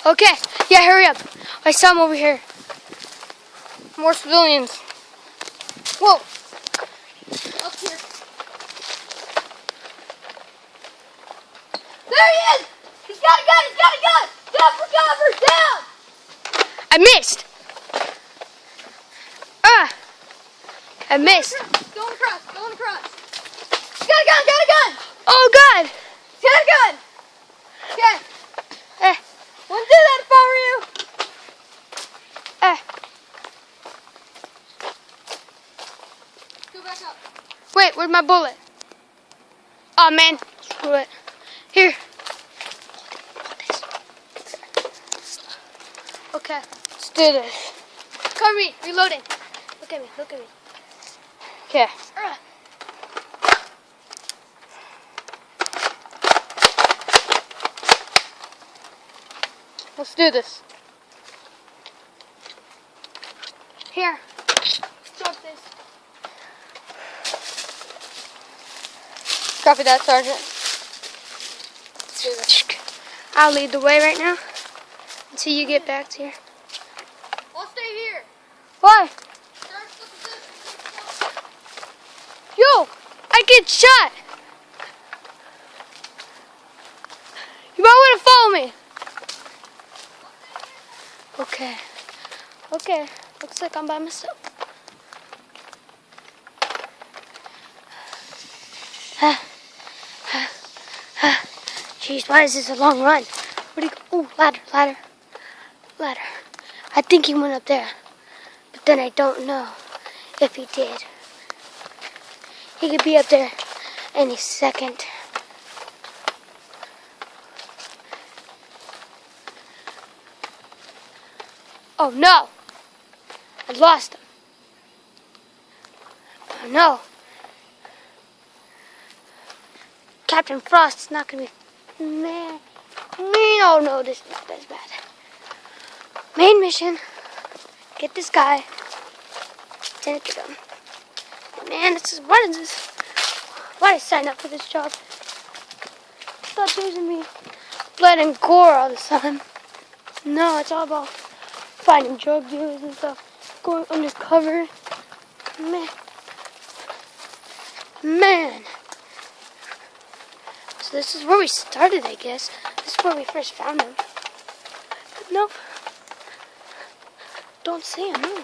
Okay, yeah, hurry up. I saw him over here. More civilians. Whoa. Up here. There he is! He's got a gun! He's got a gun! Down for cover! Down! I missed! I missed. Going across, going across. Got a gun! Got a gun! Oh, God! Got a gun! Okay. Wouldn't do that if I were you. Go back up. Wait, where's my bullet? Oh, man. Screw it. Here. Okay, let's do this. Cover me, reloading. Look at me, look at me. Okay. Let's do this. Here. Drop this. Copy that, Sergeant. Let's do this. I'll lead the way right now until you get back to here. I'll stay here. Why? Yo, I get shot. You might want to follow me. Okay. Okay. Looks like I'm by myself. Jeez, why is this a long run? Where'd he go? Ooh, ladder, ladder, ladder. I think he went up there, but then I don't know if he did. He could be up there any second. Oh no! I lost him. Oh no! Captain Frost's not gonna be man. Oh no, this is bad. Main mission: get this guy. Then get him. Man, what is this? Why did I sign up for this job? I thought there was gonna be blood and gore all the time. No, it's all about finding drug dealers and stuff, going undercover. Man. So this is where we started, I guess. This is where we first found him. But nope. Don't see him, no.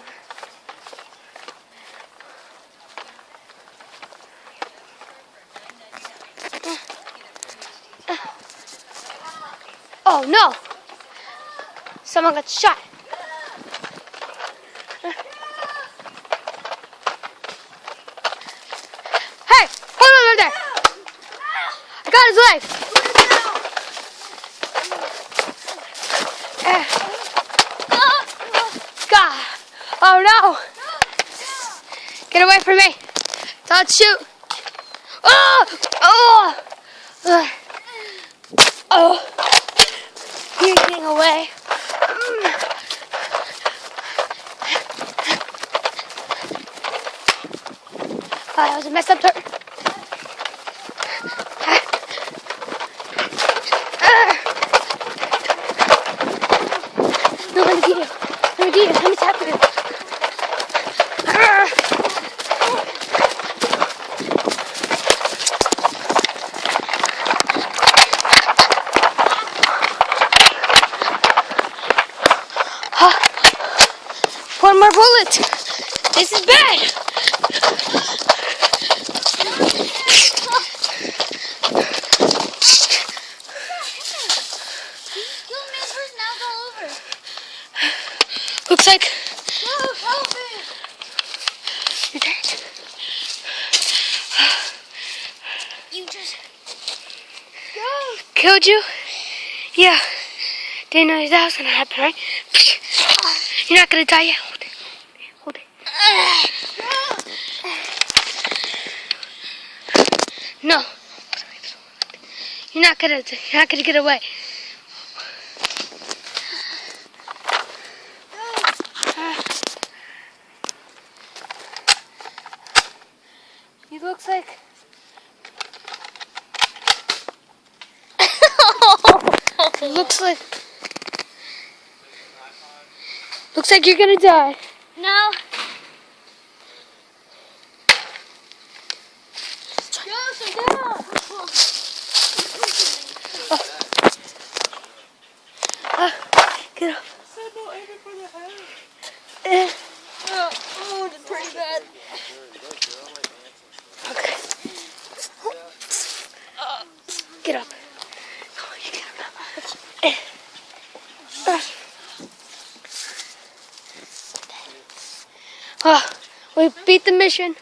Oh no! Someone got shot. Hey! Hold on right there! I got his leg! God! Oh no! Get away from me! Don't shoot! Oh! Oh! Oh! You're getting away. Oh, that was a messed up turn. No, let me get you. Let me get you. Let me tap you. One more bullet. This is bad. Looks like Help me! you're dead. You just Killed you? Yeah. Didn't know that was gonna happen, right? You're not gonna die yet. Hold it. Hold it. No. You're not gonna get away. He looks like Looks like you're gonna die. No. Joseph, down. Get up. Oh, that's pretty bad. Okay. Get up. Come on, you get up now. We beat the mission.